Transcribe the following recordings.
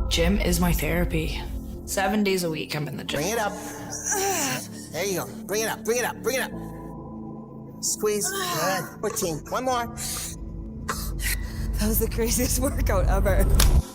Gym is my therapy. 7 days a week, I'm in the gym. Bring it up. There you go. Bring it up, bring it up, bring it up. Squeeze. Good. 14. One more. That was the craziest workout ever.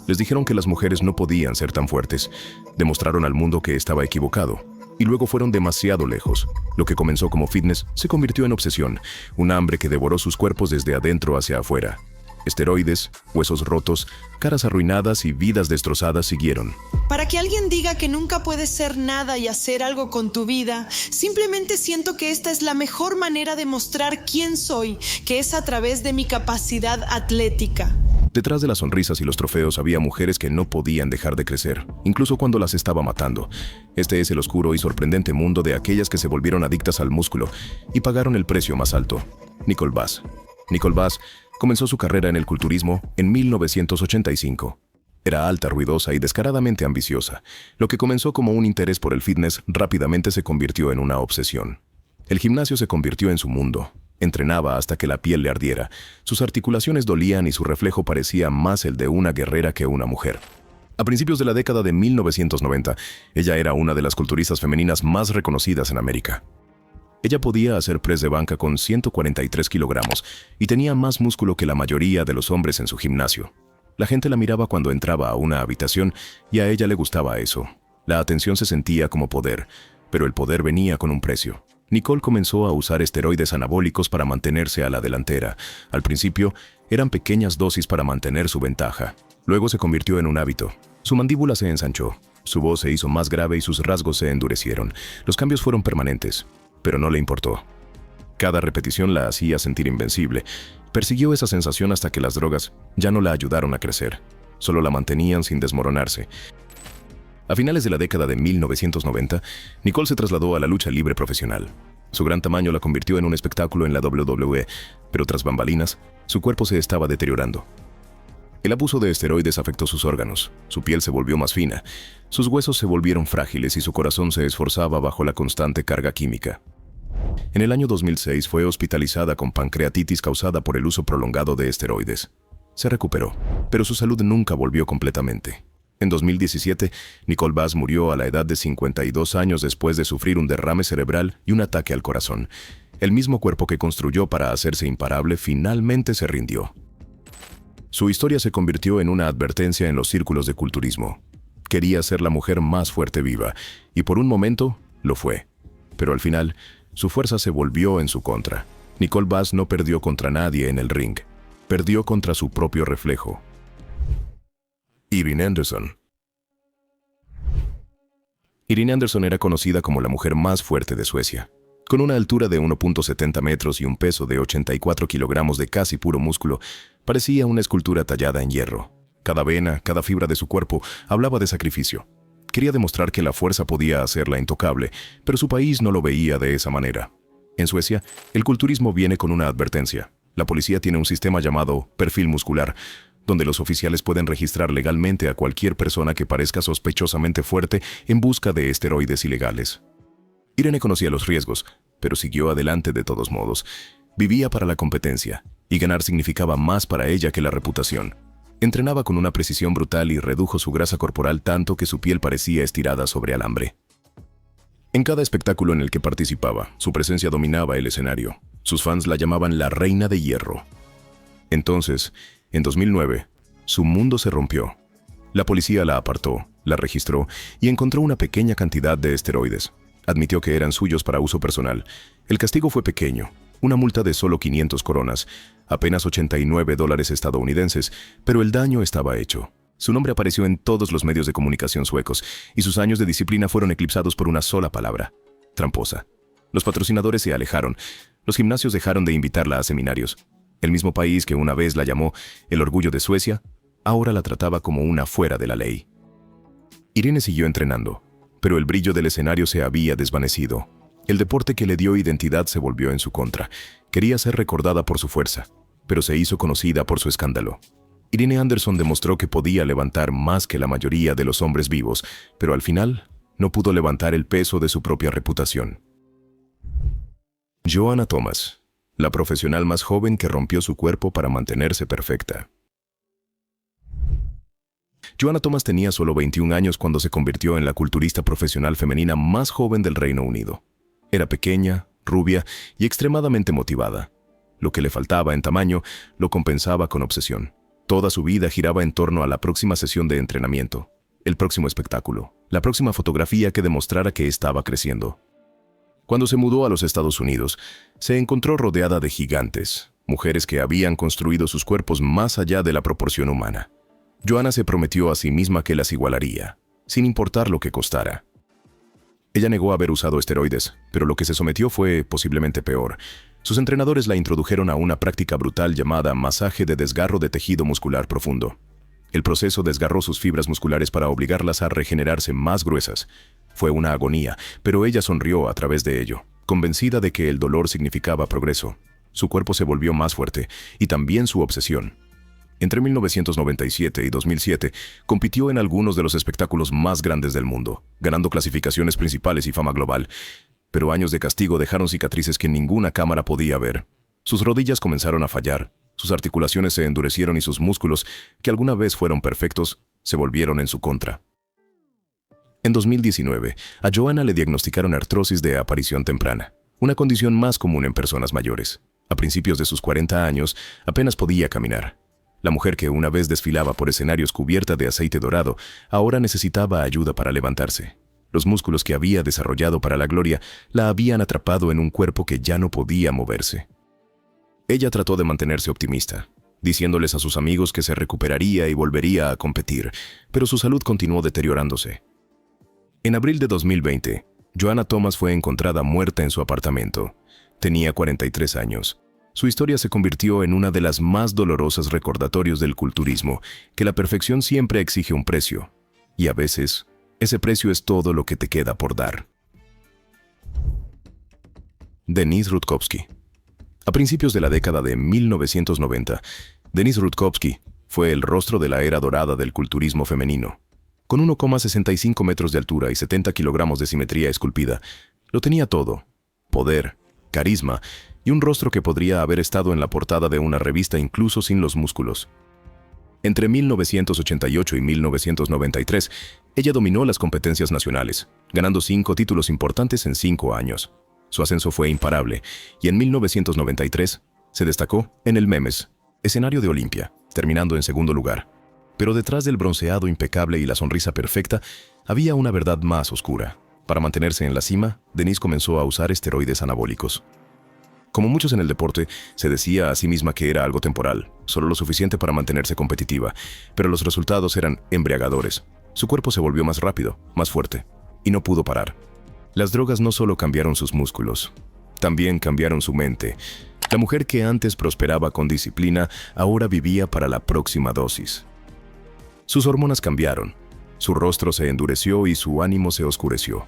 Les dijeron que las mujeres no podían ser tan fuertes. Demostraron al mundo que estaba equivocado. Y luego fueron demasiado lejos. Lo que comenzó como fitness se convirtió en obsesión, un hambre que devoró sus cuerpos desde adentro hacia afuera. Esteroides, huesos rotos, caras arruinadas y vidas destrozadas siguieron. Para que alguien diga que nunca puedes ser nada y hacer algo con tu vida, simplemente siento que esta es la mejor manera de mostrar quién soy, que es a través de mi capacidad atlética. Detrás de las sonrisas y los trofeos había mujeres que no podían dejar de crecer, incluso cuando las estaba matando. Este es el oscuro y sorprendente mundo de aquellas que se volvieron adictas al músculo y pagaron el precio más alto. Nicole Bass. Nicole Bass comenzó su carrera en el culturismo en 1985. Era alta, ruidosa y descaradamente ambiciosa. Lo que comenzó como un interés por el fitness rápidamente se convirtió en una obsesión. El gimnasio se convirtió en su mundo. Entrenaba hasta que la piel le ardiera. Sus articulaciones dolían y su reflejo parecía más el de una guerrera que una mujer. A principios de la década de 1990, ella era una de las culturistas femeninas más reconocidas en América. Ella podía hacer press de banca con 143 kilogramos y tenía más músculo que la mayoría de los hombres en su gimnasio. La gente la miraba cuando entraba a una habitación y a ella le gustaba eso. La atención se sentía como poder, pero el poder venía con un precio. Nicole comenzó a usar esteroides anabólicos para mantenerse a la delantera. Al principio, eran pequeñas dosis para mantener su ventaja. Luego se convirtió en un hábito. Su mandíbula se ensanchó, su voz se hizo más grave y sus rasgos se endurecieron. Los cambios fueron permanentes, pero no le importó. Cada repetición la hacía sentir invencible. Persiguió esa sensación hasta que las drogas ya no la ayudaron a crecer. Solo la mantenían sin desmoronarse. A finales de la década de 1990, Nicole se trasladó a la lucha libre profesional. Su gran tamaño la convirtió en un espectáculo en la WWE, pero tras bambalinas, su cuerpo se estaba deteriorando. El abuso de esteroides afectó sus órganos, su piel se volvió más fina, sus huesos se volvieron frágiles y su corazón se esforzaba bajo la constante carga química. En el año 2006 fue hospitalizada con pancreatitis causada por el uso prolongado de esteroides. Se recuperó, pero su salud nunca volvió completamente. En 2017, Nicole Bass murió a la edad de 52 años después de sufrir un derrame cerebral y un ataque al corazón. El mismo cuerpo que construyó para hacerse imparable finalmente se rindió. Su historia se convirtió en una advertencia en los círculos de culturismo. Quería ser la mujer más fuerte viva, y por un momento lo fue. Pero al final, su fuerza se volvió en su contra. Nicole Bass no perdió contra nadie en el ring. Perdió contra su propio reflejo. Irene Anderson. Irene Anderson era conocida como la mujer más fuerte de Suecia. Con una altura de 1.70 metros y un peso de 84 kilogramos de casi puro músculo, parecía una escultura tallada en hierro. Cada vena, cada fibra de su cuerpo hablaba de sacrificio. Quería demostrar que la fuerza podía hacerla intocable, pero su país no lo veía de esa manera. En Suecia, el culturismo viene con una advertencia. La policía tiene un sistema llamado perfil muscular, donde los oficiales pueden registrar legalmente a cualquier persona que parezca sospechosamente fuerte en busca de esteroides ilegales. Irene conocía los riesgos, pero siguió adelante de todos modos. Vivía para la competencia, y ganar significaba más para ella que la reputación. Entrenaba con una precisión brutal y redujo su grasa corporal tanto que su piel parecía estirada sobre alambre. En cada espectáculo en el que participaba, su presencia dominaba el escenario. Sus fans la llamaban la Reina de Hierro. Entonces, en 2009, su mundo se rompió. La policía la apartó, la registró y encontró una pequeña cantidad de esteroides. Admitió que eran suyos para uso personal. El castigo fue pequeño, una multa de solo 500 coronas, apenas $89 estadounidenses, pero el daño estaba hecho. Su nombre apareció en todos los medios de comunicación suecos y sus años de disciplina fueron eclipsados por una sola palabra: tramposa. Los patrocinadores se alejaron, los gimnasios dejaron de invitarla a seminarios. El mismo país que una vez la llamó el orgullo de Suecia, ahora la trataba como una fuera de la ley. Irene siguió entrenando, pero el brillo del escenario se había desvanecido. El deporte que le dio identidad se volvió en su contra. Quería ser recordada por su fuerza, pero se hizo conocida por su escándalo. Irene Anderson demostró que podía levantar más que la mayoría de los hombres vivos, pero al final no pudo levantar el peso de su propia reputación. Joanna Thomas, la profesional más joven que rompió su cuerpo para mantenerse perfecta. Joanna Thomas tenía solo 21 años cuando se convirtió en la culturista profesional femenina más joven del Reino Unido. Era pequeña, rubia y extremadamente motivada. Lo que le faltaba en tamaño lo compensaba con obsesión. Toda su vida giraba en torno a la próxima sesión de entrenamiento, el próximo espectáculo, la próxima fotografía que demostrara que estaba creciendo. Cuando se mudó a los Estados Unidos, se encontró rodeada de gigantes, mujeres que habían construido sus cuerpos más allá de la proporción humana. Joanna se prometió a sí misma que las igualaría, sin importar lo que costara. Ella negó haber usado esteroides, pero lo que se sometió fue posiblemente peor. Sus entrenadores la introdujeron a una práctica brutal llamada masaje de desgarro de tejido muscular profundo. El proceso desgarró sus fibras musculares para obligarlas a regenerarse más gruesas. Fue una agonía, pero ella sonrió a través de ello, convencida de que el dolor significaba progreso. Su cuerpo se volvió más fuerte, y también su obsesión. Entre 1997 y 2007, compitió en algunos de los espectáculos más grandes del mundo, ganando clasificaciones principales y fama global. Pero años de castigo dejaron cicatrices que ninguna cámara podía ver. Sus rodillas comenzaron a fallar, sus articulaciones se endurecieron y sus músculos, que alguna vez fueron perfectos, se volvieron en su contra. En 2019, a Joanna le diagnosticaron artrosis de aparición temprana, una condición más común en personas mayores. A principios de sus 40 años, apenas podía caminar. La mujer que una vez desfilaba por escenarios cubierta de aceite dorado, ahora necesitaba ayuda para levantarse. Los músculos que había desarrollado para la gloria la habían atrapado en un cuerpo que ya no podía moverse. Ella trató de mantenerse optimista, diciéndoles a sus amigos que se recuperaría y volvería a competir, pero su salud continuó deteriorándose. En abril de 2020, Joanna Thomas fue encontrada muerta en su apartamento. Tenía 43 años. Su historia se convirtió en una de las más dolorosas recordatorios del culturismo, que la perfección siempre exige un precio, y a veces, ese precio es todo lo que te queda por dar. Denise Rutkowski. A principios de la década de 1990, Denise Rutkowski fue el rostro de la era dorada del culturismo femenino. Con 1,65 metros de altura y 70 kilogramos de simetría esculpida, lo tenía todo: poder, carisma y un rostro que podría haber estado en la portada de una revista incluso sin los músculos. Entre 1988 y 1993, ella dominó las competencias nacionales, ganando 5 títulos importantes en 5 años. Su ascenso fue imparable, y en 1993 se destacó en el Memes, escenario de Olimpia, terminando en segundo lugar. Pero detrás del bronceado impecable y la sonrisa perfecta, había una verdad más oscura. Para mantenerse en la cima, Denise comenzó a usar esteroides anabólicos. Como muchos en el deporte, se decía a sí misma que era algo temporal, solo lo suficiente para mantenerse competitiva, pero los resultados eran embriagadores. Su cuerpo se volvió más rápido, más fuerte, y no pudo parar. Las drogas no solo cambiaron sus músculos, también cambiaron su mente. La mujer que antes prosperaba con disciplina, ahora vivía para la próxima dosis. Sus hormonas cambiaron, su rostro se endureció y su ánimo se oscureció.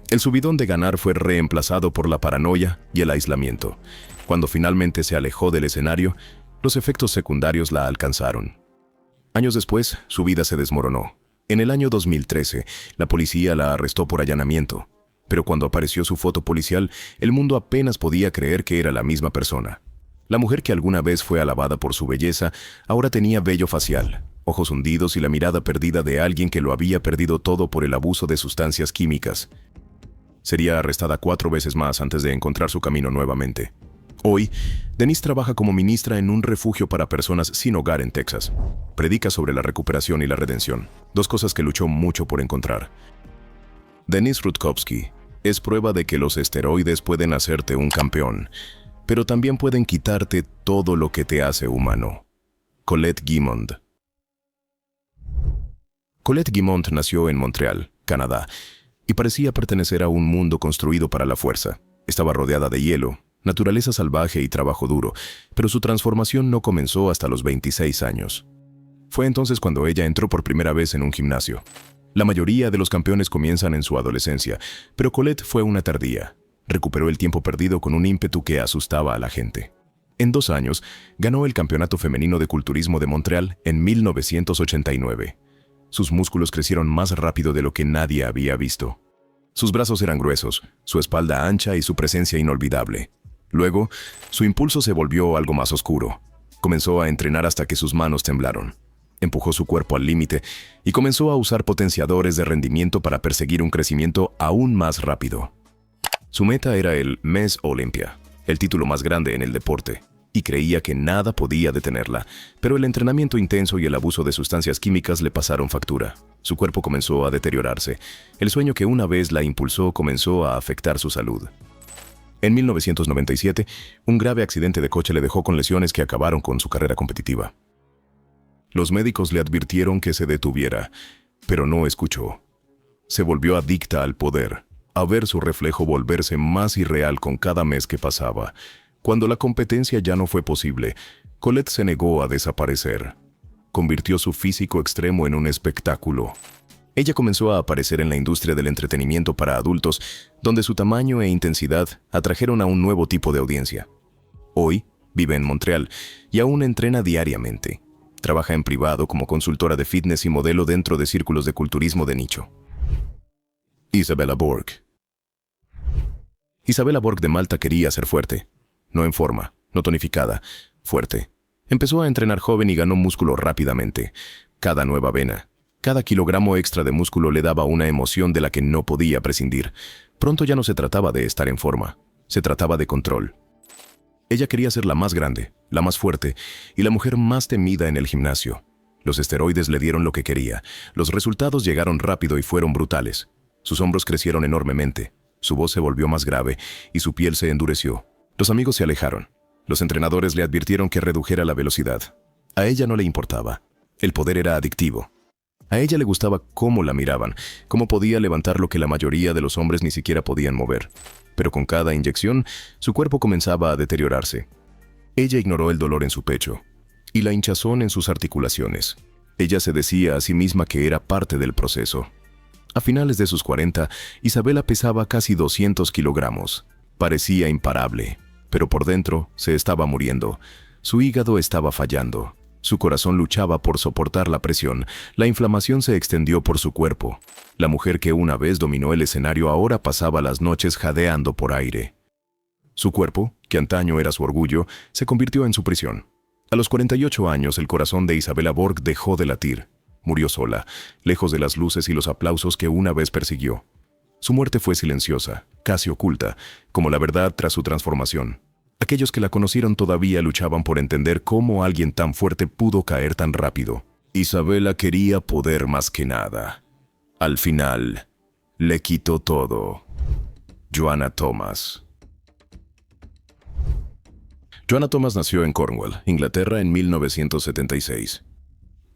El subidón de ganar fue reemplazado por la paranoia y el aislamiento. Cuando finalmente se alejó del escenario, los efectos secundarios la alcanzaron. Años después, su vida se desmoronó. En el año 2013, la policía la arrestó por allanamiento. Pero cuando apareció su foto policial, el mundo apenas podía creer que era la misma persona. La mujer que alguna vez fue alabada por su belleza, ahora tenía vello facial, ojos hundidos y la mirada perdida de alguien que lo había perdido todo por el abuso de sustancias químicas. Sería arrestada 4 veces más antes de encontrar su camino nuevamente. Hoy, Denise trabaja como ministra en un refugio para personas sin hogar en Texas. Predica sobre la recuperación y la redención, 2 cosas que luchó mucho por encontrar. Denise Rutkowski es prueba de que los esteroides pueden hacerte un campeón, pero también pueden quitarte todo lo que te hace humano. Colette Guimond. Colette Guimond nació en Montreal, Canadá, y parecía pertenecer a un mundo construido para la fuerza. Estaba rodeada de hielo, naturaleza salvaje y trabajo duro, pero su transformación no comenzó hasta los 26 años. Fue entonces cuando ella entró por primera vez en un gimnasio. La mayoría de los campeones comienzan en su adolescencia, pero Colette fue una tardía. Recuperó el tiempo perdido con un ímpetu que asustaba a la gente. En 2 años, ganó el Campeonato Femenino de Culturismo de Montreal en 1989. Sus músculos crecieron más rápido de lo que nadie había visto. Sus brazos eran gruesos, su espalda ancha y su presencia inolvidable. Luego, su impulso se volvió algo más oscuro. Comenzó a entrenar hasta que sus manos temblaron. Empujó su cuerpo al límite y comenzó a usar potenciadores de rendimiento para perseguir un crecimiento aún más rápido. Su meta era el Miss Olympia, el título más grande en el deporte, y creía que nada podía detenerla, pero el entrenamiento intenso y el abuso de sustancias químicas le pasaron factura. Su cuerpo comenzó a deteriorarse. El sueño que una vez la impulsó comenzó a afectar su salud. En 1997, un grave accidente de coche le dejó con lesiones que acabaron con su carrera competitiva. Los médicos le advirtieron que se detuviera, pero no escuchó. Se volvió adicta al poder, a ver su reflejo volverse más irreal con cada mes que pasaba. Cuando la competencia ya no fue posible, Colette se negó a desaparecer. Convirtió su físico extremo en un espectáculo. Ella comenzó a aparecer en la industria del entretenimiento para adultos, donde su tamaño e intensidad atrajeron a un nuevo tipo de audiencia. Hoy vive en Montreal y aún entrena diariamente. Trabaja en privado como consultora de fitness y modelo dentro de círculos de culturismo de nicho. Isabella Borg. Isabella Borg de Malta quería ser fuerte. No en forma, no tonificada, fuerte. Empezó a entrenar joven y ganó músculo rápidamente. Cada nueva vena, cada kilogramo extra de músculo le daba una emoción de la que no podía prescindir. Pronto ya no se trataba de estar en forma, se trataba de control. Ella quería ser la más grande, la más fuerte y la mujer más temida en el gimnasio. Los esteroides le dieron lo que quería. Los resultados llegaron rápido y fueron brutales. Sus hombros crecieron enormemente, su voz se volvió más grave y su piel se endureció. Los amigos se alejaron. Los entrenadores le advirtieron que redujera la velocidad. A ella no le importaba. El poder era adictivo. A ella le gustaba cómo la miraban, cómo podía levantar lo que la mayoría de los hombres ni siquiera podían mover. Pero con cada inyección, su cuerpo comenzaba a deteriorarse. Ella ignoró el dolor en su pecho y la hinchazón en sus articulaciones. Ella se decía a sí misma que era parte del proceso. A finales de sus 40, Isabella pesaba casi 200 kilogramos. Parecía imparable, pero por dentro se estaba muriendo. Su hígado estaba fallando. Su corazón luchaba por soportar la presión. La inflamación se extendió por su cuerpo. La mujer que una vez dominó el escenario ahora pasaba las noches jadeando por aire. Su cuerpo, que antaño era su orgullo, se convirtió en su prisión. A los 48 años, el corazón de Isabella Borg dejó de latir. Murió sola, lejos de las luces y los aplausos que una vez persiguió. Su muerte fue silenciosa, casi oculta, como la verdad tras su transformación. Aquellos que la conocieron todavía luchaban por entender cómo alguien tan fuerte pudo caer tan rápido. Isabella quería poder más que nada. Al final, le quitó todo. Joanna Thomas. Joanna Thomas nació en Cornwall, Inglaterra, en 1976.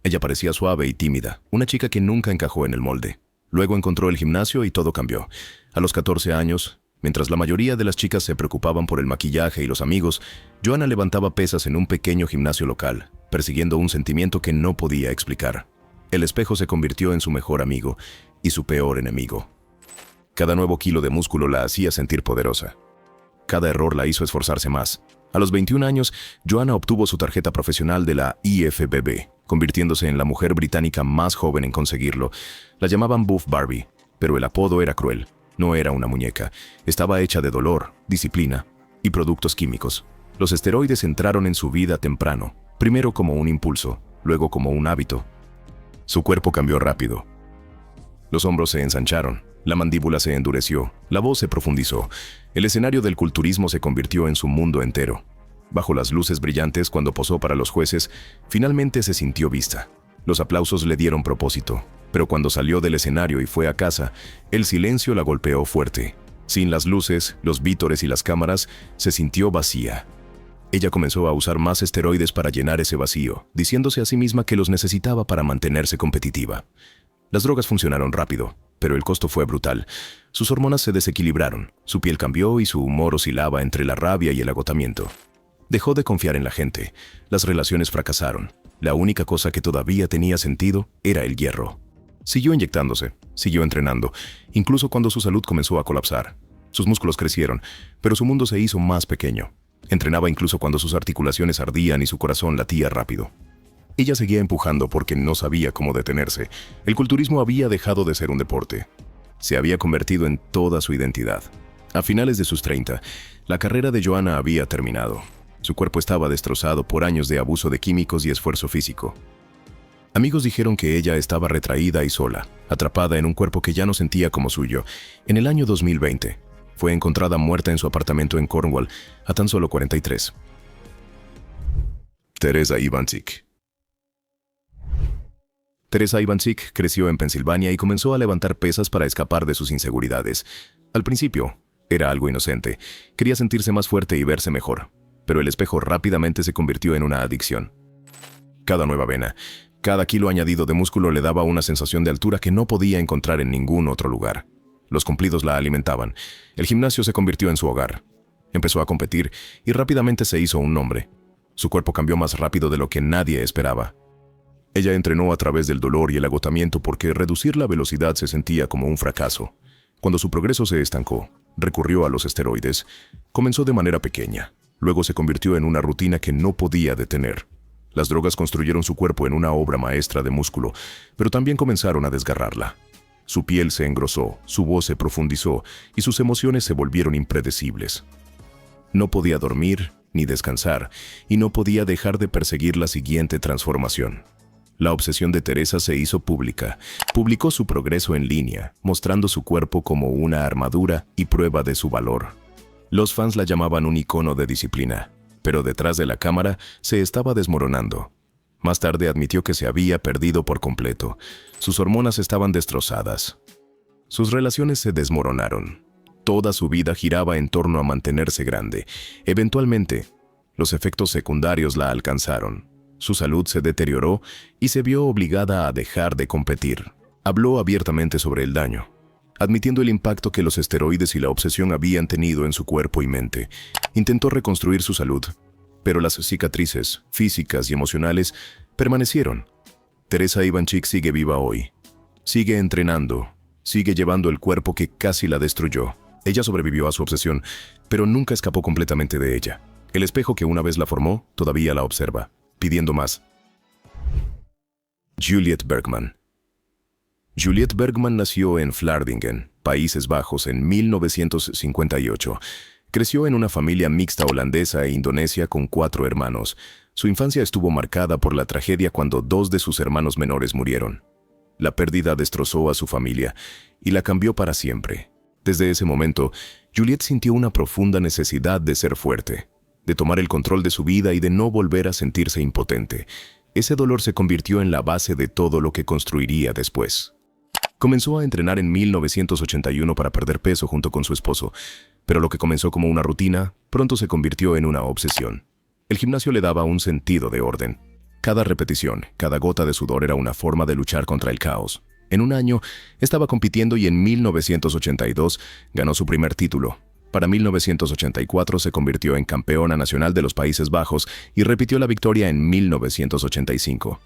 Ella parecía suave y tímida, una chica que nunca encajó en el molde. Luego encontró el gimnasio y todo cambió. A los 14 años, mientras la mayoría de las chicas se preocupaban por el maquillaje y los amigos, Joanna levantaba pesas en un pequeño gimnasio local, persiguiendo un sentimiento que no podía explicar. El espejo se convirtió en su mejor amigo y su peor enemigo. Cada nuevo kilo de músculo la hacía sentir poderosa. Cada error la hizo esforzarse más. A los 21 años, Joanna obtuvo su tarjeta profesional de la IFBB, convirtiéndose en la mujer británica más joven en conseguirlo. La llamaban Buff Barbie, pero el apodo era cruel. No era una muñeca. Estaba hecha de dolor, disciplina y productos químicos. Los esteroides entraron en su vida temprano, primero como un impulso, luego como un hábito. Su cuerpo cambió rápido. Los hombros se ensancharon, la mandíbula se endureció, la voz se profundizó. El escenario del culturismo se convirtió en su mundo entero. Bajo las luces brillantes, cuando posó para los jueces, finalmente se sintió vista. Los aplausos le dieron propósito, pero cuando salió del escenario y fue a casa, el silencio la golpeó fuerte. Sin las luces, los vítores y las cámaras, se sintió vacía. Ella comenzó a usar más esteroides para llenar ese vacío, diciéndose a sí misma que los necesitaba para mantenerse competitiva. Las drogas funcionaron rápido, pero el costo fue brutal. Sus hormonas se desequilibraron, su piel cambió y su humor oscilaba entre la rabia y el agotamiento. Dejó de confiar en la gente, las relaciones fracasaron. La única cosa que todavía tenía sentido era el hierro. Siguió inyectándose, siguió entrenando, incluso cuando su salud comenzó a colapsar. Sus músculos crecieron, pero su mundo se hizo más pequeño. Entrenaba incluso cuando sus articulaciones ardían y su corazón latía rápido. Ella seguía empujando porque no sabía cómo detenerse. El culturismo había dejado de ser un deporte. Se había convertido en toda su identidad. A finales de sus 30, la carrera de Joanna había terminado. Su cuerpo estaba destrozado por años de abuso de químicos y esfuerzo físico. Amigos dijeron que ella estaba retraída y sola, atrapada en un cuerpo que ya no sentía como suyo. En el año 2020, fue encontrada muerta en su apartamento en Cornwall, a tan solo 43. Teresa Ivancic. Teresa Ivancic creció en Pensilvania y comenzó a levantar pesas para escapar de sus inseguridades. Al principio, era algo inocente. Quería sentirse más fuerte y verse mejor. Pero el espejo rápidamente se convirtió en una adicción. Cada nueva vena, cada kilo añadido de músculo le daba una sensación de altura que no podía encontrar en ningún otro lugar. Los cumplidos la alimentaban. El gimnasio se convirtió en su hogar. Empezó a competir y rápidamente se hizo un nombre. Su cuerpo cambió más rápido de lo que nadie esperaba. Ella entrenó a través del dolor y el agotamiento porque reducir la velocidad se sentía como un fracaso. Cuando su progreso se estancó, recurrió a los esteroides. Comenzó de manera pequeña. Luego se convirtió en una rutina que no podía detener. Las drogas construyeron su cuerpo en una obra maestra de músculo, pero también comenzaron a desgarrarla. Su piel se engrosó, su voz se profundizó y sus emociones se volvieron impredecibles. No podía dormir ni descansar y no podía dejar de perseguir la siguiente transformación. La obsesión de Teresa se hizo pública. Publicó su progreso en línea, mostrando su cuerpo como una armadura y prueba de su valor. Los fans la llamaban un icono de disciplina, pero detrás de la cámara se estaba desmoronando. Más tarde admitió que se había perdido por completo. Sus hormonas estaban destrozadas. Sus relaciones se desmoronaron. Toda su vida giraba en torno a mantenerse grande. Eventualmente, los efectos secundarios la alcanzaron. Su salud se deterioró y se vio obligada a dejar de competir. Habló abiertamente sobre el daño, admitiendo el impacto que los esteroides y la obsesión habían tenido en su cuerpo y mente. Intentó reconstruir su salud, pero las cicatrices físicas y emocionales permanecieron. Teresa Ivancic sigue viva hoy. Sigue entrenando, sigue llevando el cuerpo que casi la destruyó. Ella sobrevivió a su obsesión, pero nunca escapó completamente de ella. El espejo que una vez la formó todavía la observa, pidiendo más. Juliette Bergman. Juliette Bergman nació en Vlaardingen, Países Bajos, en 1958. Creció en una familia mixta holandesa e indonesia con 4 hermanos. Su infancia estuvo marcada por la tragedia cuando 2 de sus hermanos menores murieron. La pérdida destrozó a su familia y la cambió para siempre. Desde ese momento, Juliette sintió una profunda necesidad de ser fuerte, de tomar el control de su vida y de no volver a sentirse impotente. Ese dolor se convirtió en la base de todo lo que construiría después. Comenzó a entrenar en 1981 para perder peso junto con su esposo, pero lo que comenzó como una rutina pronto se convirtió en una obsesión. El gimnasio le daba un sentido de orden. Cada repetición, cada gota de sudor era una forma de luchar contra el caos. En un año estaba compitiendo y en 1982 ganó su primer título. Para 1984 se convirtió en campeona nacional de los Países Bajos y repitió la victoria en 1985.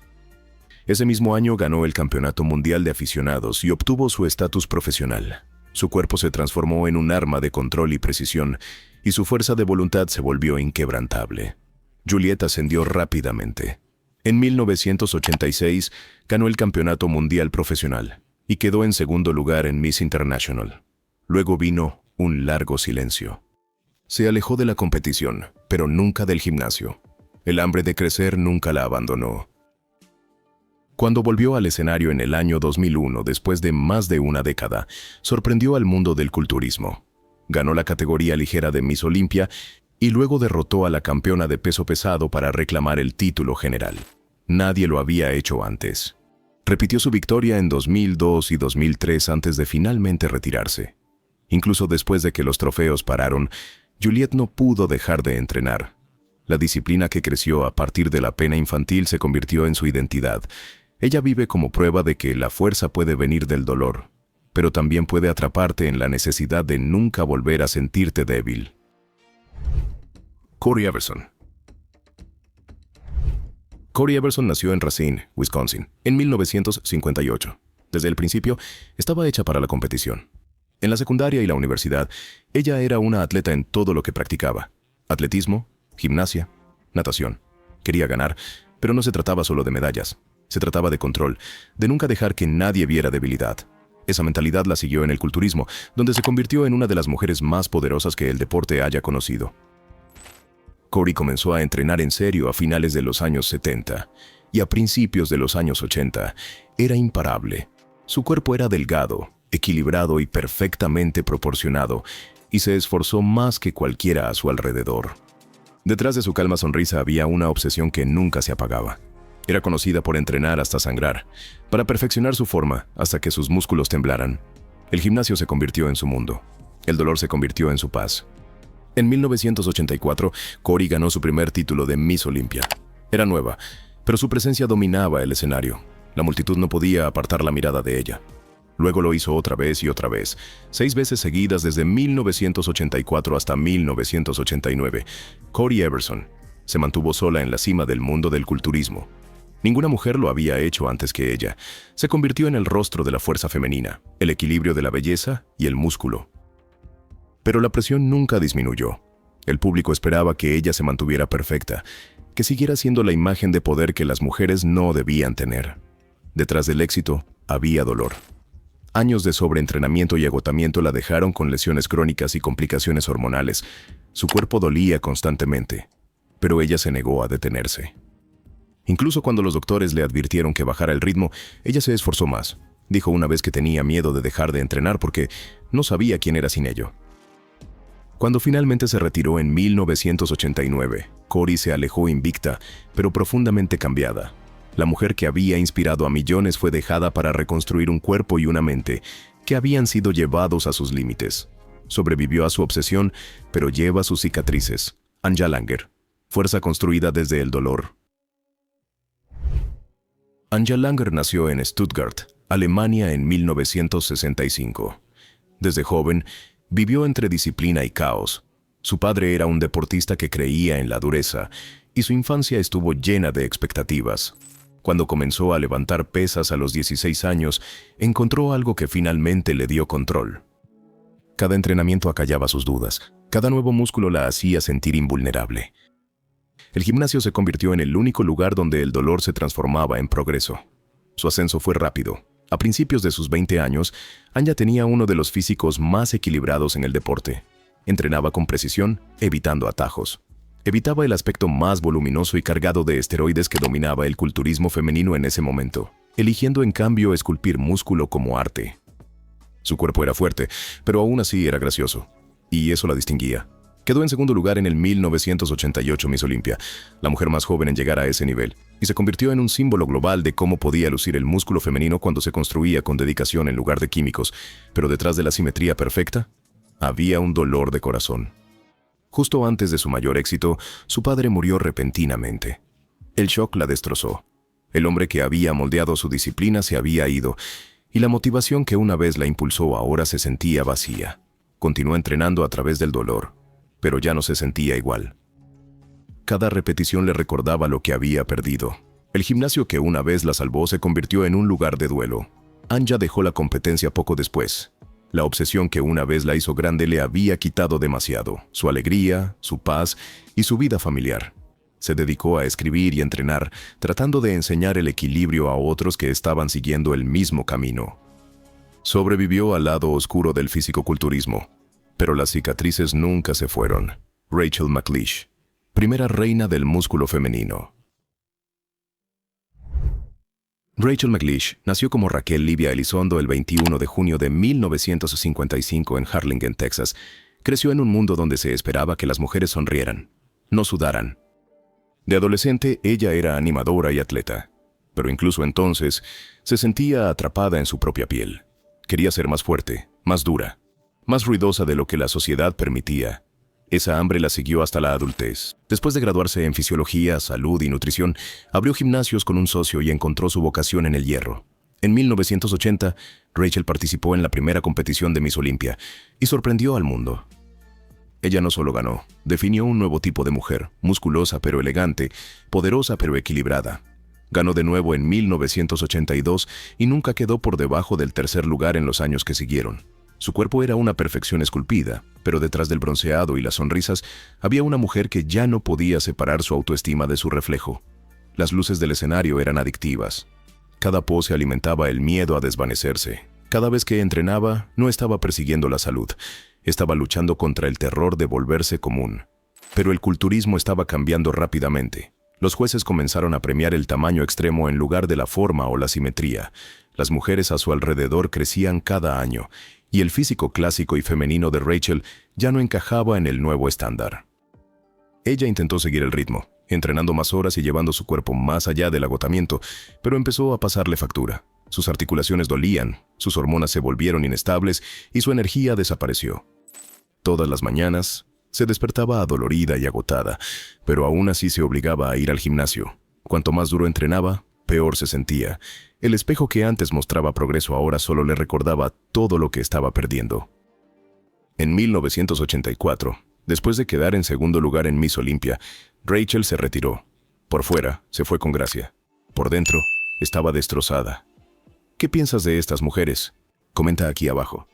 Ese mismo año ganó el Campeonato Mundial de Aficionados y obtuvo su estatus profesional. Su cuerpo se transformó en un arma de control y precisión, y su fuerza de voluntad se volvió inquebrantable. Juliette ascendió rápidamente. En 1986 ganó el Campeonato Mundial Profesional y quedó en segundo lugar en Miss International. Luego vino un largo silencio. Se alejó de la competición, pero nunca del gimnasio. El hambre de crecer nunca la abandonó. Cuando volvió al escenario en el año 2001, después de más de una década, sorprendió al mundo del culturismo. Ganó la categoría ligera de Miss Olympia y luego derrotó a la campeona de peso pesado para reclamar el título general. Nadie lo había hecho antes. Repitió su victoria en 2002 y 2003 antes de finalmente retirarse. Incluso después de que los trofeos pararon, Juliette no pudo dejar de entrenar. La disciplina que creció a partir de la pena infantil se convirtió en su identidad. Ella vive como prueba de que la fuerza puede venir del dolor, pero también puede atraparte en la necesidad de nunca volver a sentirte débil. Corey Everson. Corey Everson nació en Racine, Wisconsin, en 1958. Desde el principio, estaba hecha para la competición. En la secundaria y la universidad, ella era una atleta en todo lo que practicaba. Atletismo, gimnasia, natación. Quería ganar, pero no se trataba solo de medallas. Se trataba de control, de nunca dejar que nadie viera debilidad. Esa mentalidad la siguió en el culturismo, donde se convirtió en una de las mujeres más poderosas que el deporte haya conocido. Corey comenzó a entrenar en serio a finales de los años 70, y a principios de los años 80 era imparable. Su cuerpo era delgado, equilibrado y perfectamente proporcionado, y se esforzó más que cualquiera a su alrededor. Detrás de su calma sonrisa había una obsesión que nunca se apagaba. Era conocida por entrenar hasta sangrar, para perfeccionar su forma hasta que sus músculos temblaran. El gimnasio se convirtió en su mundo. El dolor se convirtió en su paz. En 1984, Cori ganó su primer título de Miss Olympia. Era nueva, pero su presencia dominaba el escenario. La multitud no podía apartar la mirada de ella. Luego lo hizo otra vez y otra vez, 6 veces seguidas desde 1984 hasta 1989. Cori Everson se mantuvo sola en la cima del mundo del culturismo. Ninguna mujer lo había hecho antes que ella. Se convirtió en el rostro de la fuerza femenina, el equilibrio de la belleza y el músculo. Pero la presión nunca disminuyó. El público esperaba que ella se mantuviera perfecta, que siguiera siendo la imagen de poder que las mujeres no debían tener. Detrás del éxito había dolor. Años de sobreentrenamiento y agotamiento la dejaron con lesiones crónicas y complicaciones hormonales. Su cuerpo dolía constantemente, pero ella se negó a detenerse. Incluso cuando los doctores le advirtieron que bajara el ritmo, ella se esforzó más. Dijo una vez que tenía miedo de dejar de entrenar porque no sabía quién era sin ello. Cuando finalmente se retiró en 1989, Cori se alejó invicta, pero profundamente cambiada. La mujer que había inspirado a millones fue dejada para reconstruir un cuerpo y una mente que habían sido llevados a sus límites. Sobrevivió a su obsesión, pero lleva sus cicatrices. Anja Langer, fuerza construida desde el dolor. Anja Langer nació en Stuttgart, Alemania en 1965. Desde joven, vivió entre disciplina y caos. Su padre era un deportista que creía en la dureza, y su infancia estuvo llena de expectativas. Cuando comenzó a levantar pesas a los 16 años, encontró algo que finalmente le dio control. Cada entrenamiento acallaba sus dudas, cada nuevo músculo la hacía sentir invulnerable. El gimnasio se convirtió en el único lugar donde el dolor se transformaba en progreso. Su ascenso fue rápido. A principios de sus 20 años, Anja tenía uno de los físicos más equilibrados en el deporte. Entrenaba con precisión, evitando atajos. Evitaba el aspecto más voluminoso y cargado de esteroides que dominaba el culturismo femenino en ese momento, eligiendo en cambio esculpir músculo como arte. Su cuerpo era fuerte, pero aún así era gracioso, y eso la distinguía. Quedó en segundo lugar en el 1988 Miss Olympia, la mujer más joven en llegar a ese nivel, y se convirtió en un símbolo global de cómo podía lucir el músculo femenino cuando se construía con dedicación en lugar de químicos, pero detrás de la simetría perfecta, había un dolor de corazón. Justo antes de su mayor éxito, su padre murió repentinamente. El shock la destrozó. El hombre que había moldeado su disciplina se había ido, y la motivación que una vez la impulsó ahora se sentía vacía. Continuó entrenando a través del dolor, pero ya no se sentía igual. Cada repetición le recordaba lo que había perdido. El gimnasio que una vez la salvó se convirtió en un lugar de duelo. Anja dejó la competencia poco después. La obsesión que una vez la hizo grande le había quitado demasiado, su alegría, su paz y su vida familiar. Se dedicó a escribir y entrenar, tratando de enseñar el equilibrio a otros que estaban siguiendo el mismo camino. Sobrevivió al lado oscuro del fisicoculturismo, pero las cicatrices nunca se fueron. Rachel McLeish, primera reina del músculo femenino. Rachel McLeish nació como Raquel Livia Elizondo el 21 de junio de 1955 en Harlingen, Texas. Creció en un mundo donde se esperaba que las mujeres sonrieran, no sudaran. De adolescente, ella era animadora y atleta, pero incluso entonces se sentía atrapada en su propia piel. Quería ser más fuerte, más dura, más ruidosa de lo que la sociedad permitía. Esa hambre la siguió hasta la adultez. Después de graduarse en fisiología, salud y nutrición, abrió gimnasios con un socio y encontró su vocación en el hierro. En 1980, Rachel participó en la primera competición de Miss Olympia y sorprendió al mundo. Ella no solo ganó, definió un nuevo tipo de mujer, musculosa pero elegante, poderosa pero equilibrada. Ganó de nuevo en 1982 y nunca quedó por debajo del tercer lugar en los años que siguieron. Su cuerpo era una perfección esculpida, pero detrás del bronceado y las sonrisas había una mujer que ya no podía separar su autoestima de su reflejo. Las luces del escenario eran adictivas. Cada pose alimentaba el miedo a desvanecerse. Cada vez que entrenaba, no estaba persiguiendo la salud, estaba luchando contra el terror de volverse común. Pero el culturismo estaba cambiando rápidamente. Los jueces comenzaron a premiar el tamaño extremo en lugar de la forma o la simetría. Las mujeres a su alrededor crecían cada año, y el físico clásico y femenino de Rachel ya no encajaba en el nuevo estándar. Ella intentó seguir el ritmo, entrenando más horas y llevando su cuerpo más allá del agotamiento, pero empezó a pasarle factura. Sus articulaciones dolían, sus hormonas se volvieron inestables y su energía desapareció. Todas las mañanas se despertaba adolorida y agotada, pero aún así se obligaba a ir al gimnasio. Cuanto más duro entrenaba, peor se sentía. El espejo que antes mostraba progreso ahora solo le recordaba todo lo que estaba perdiendo. En 1984, después de quedar en segundo lugar en Miss Olympia, Rachel se retiró. Por fuera, se fue con gracia. Por dentro, estaba destrozada. ¿Qué piensas de estas mujeres? Comenta aquí abajo.